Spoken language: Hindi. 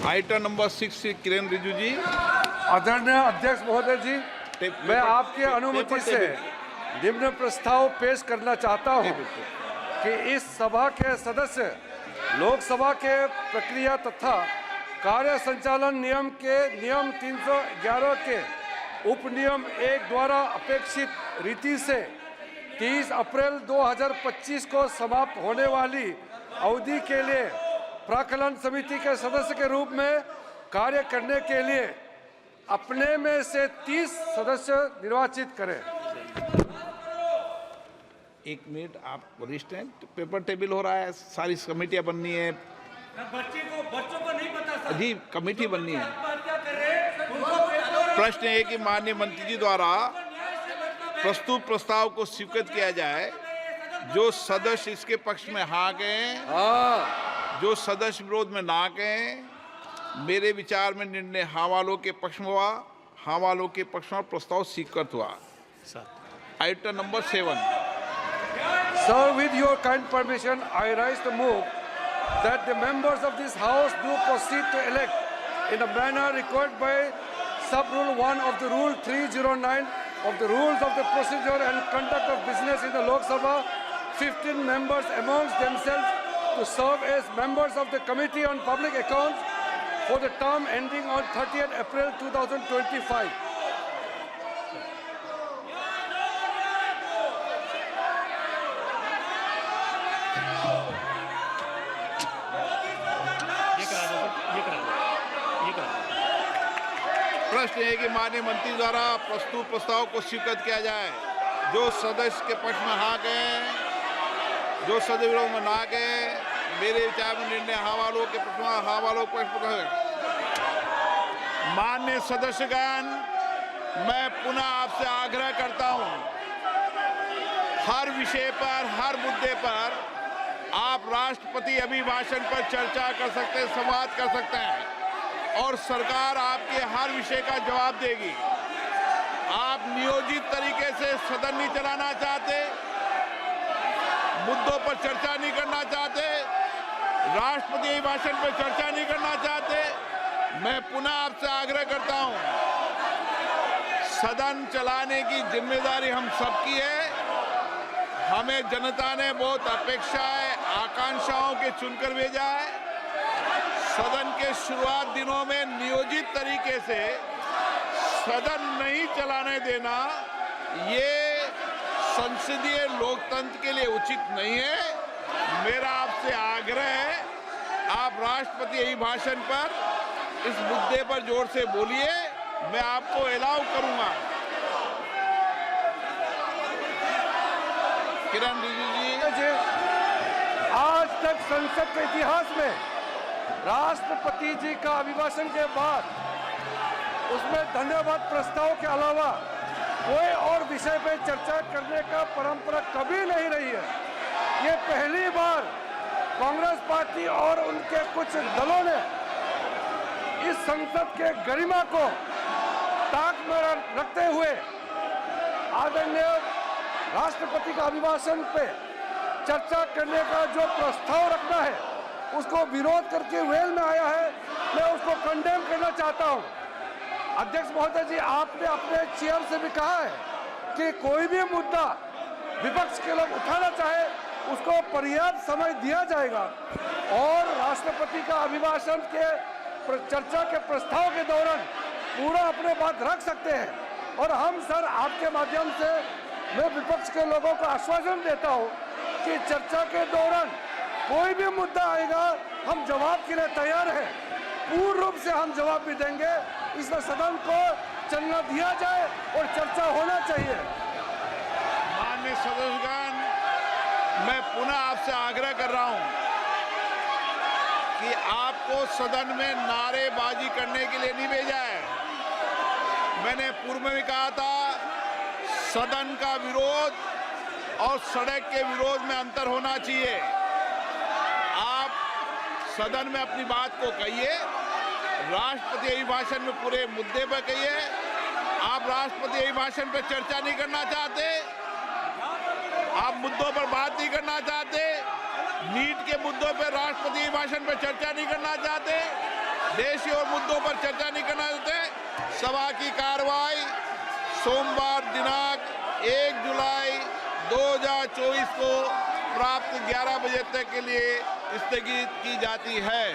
आइटम नंबर 6 किरण रिजिजू जी। आदरणीय अध्यक्ष महोदय जी, मैं आपकी अनुमति से निम्न प्रस्ताव पेश करना चाहता हूं कि इस सभा के सदस्य लोकसभा के प्रक्रिया तथा कार्य संचालन नियम के नियम 311 के उपनियम 1 द्वारा अपेक्षित रीति से 30 अप्रैल 2025 को समाप्त होने वाली अवधि के लिए प्राक्कलन समिति के सदस्य के रूप में कार्य करने के लिए अपने में से 30 सदस्य निर्वाचित करें। एक मिनट, आप वरिष्ठ हैं, पेपर टेबल हो रहा है, सारी कमेटियां बननी है। बच्चों को नहीं पता जी, कमेटी बननी है। प्रश्न है कि माननीय मंत्री जी द्वारा प्रस्तुत प्रस्ताव को स्वीकृत किया जाए। जो सदस्य इसके पक्ष में हाँ कहें, जो सदस्य विरोध में ना कहें। मेरे विचार में निर्णय हाँ वालों के पक्ष में हुआ, हाँ वालों के पक्ष में प्रस्ताव स्वीकृत हुआ। Item number 7। Sir, with your kind permission, I rise to move that the members of this House do proceed to elect in a manner required by Sub-Rule 1 of the Rule 309 of the Rules of the Procedure and Conduct of Business in the Lok Sabha, 15 members amongst themselves to serve as members of the Committee on Public Accounts for the term ending on 30th April 2025. प्रश्न है कि माननीय मंत्री द्वारा प्रस्तुत प्रस्ताव को स्वीकृत किया जाए। जो सदस्य के पक्ष में हाँ कहें, जो सदस्य विरोध में ना कहें। मेरे विचार में निर्णय हाँ वालों के पक्ष में, हाँ वालों के पक्ष में। माननीय सदस्यगण, मैं पुनः आपसे आग्रह करता हूं, हर विषय पर, हर मुद्दे पर आप राष्ट्रपति अभिभाषण पर चर्चा कर सकते हैं, संवाद कर सकते हैं और सरकार आपके हर विषय का जवाब देगी। आप नियोजित तरीके से सदन नहीं चलाना चाहते, मुद्दों पर चर्चा नहीं करना चाहते, राष्ट्रपति अभिभाषण पर चर्चा नहीं करना चाहते। मैं पुनः आपसे आग्रह करता हूं, सदन चलाने की जिम्मेदारी हम सबकी है। हमें जनता ने बहुत अपेक्षाएं, आकांक्षाओं के चुनकर भेजा है। सदन के शुरुआत दिनों में नियोजित तरीके से सदन नहीं चलाने देना, ये संसदीय लोकतंत्र के लिए उचित नहीं है। मेरा आपसे आग्रह है, आप राष्ट्रपति अभिभाषण पर इस मुद्दे पर जोर से बोलिए, मैं आपको अलाउ करूंगा। किरण रिजिजू जी। आज तक संसद के इतिहास में राष्ट्रपति जी का अभिभाषण के बाद उसमें धन्यवाद प्रस्ताव के अलावा कोई और विषय पर चर्चा करने का परंपरा कभी नहीं रही है। ये पहली बार कांग्रेस पार्टी और उनके कुछ दलों ने इस संसद के गरिमा को ताक में रखते हुए आदरणीय राष्ट्रपति का अभिभाषण पे चर्चा करने का जो प्रस्ताव रखना है उसको विरोध करके वेल में आया है। मैं उसको कंडेम करना चाहता हूं। अध्यक्ष महोदय जी, आपने अपने चेयर से भी कहा है कि कोई भी मुद्दा विपक्ष के लोग उठाना चाहे उसको पर्याप्त समय दिया जाएगा और राष्ट्रपति का अभिभाषण के चर्चा के प्रस्ताव के दौरान पूरा अपने बात रख सकते हैं। और हम सर आपके माध्यम से मैं विपक्ष के लोगों को आश्वासन देता हूं कि चर्चा के दौरान कोई भी मुद्दा आएगा, हम जवाब के लिए तैयार हैं। पूर्ण रूप से हम जवाब भी देंगे। इसमें सदन को चलना दिया जाए और चर्चा होना चाहिए। माननीय सदस्यगण, मैं पुनः आपसे आग्रह कर रहा हूं कि आपको सदन में नारेबाजी करने के लिए नहीं भेजा है। मैंने पूर्व में भी कहा था, सदन का विरोध और सड़क के विरोध में अंतर होना चाहिए। आप सदन में अपनी बात को कहिए, राष्ट्रपति अभिभाषण में पूरे मुद्दे पर कहिए। आप राष्ट्रपति अभिभाषण पर चर्चा नहीं करना चाहते, आप मुद्दों पर बात नहीं करना चाहते, नीट के मुद्दों पर राष्ट्रपति अभिभाषण पर चर्चा नहीं करना चाहते, देशी और मुद्दों पर चर्चा नहीं करना चाहते, सभा की कार्रवाई सोमवार दिनांक 1 जुलाई 2024 को प्राप्त 11 बजे तक के लिए स्थगित की जाती है।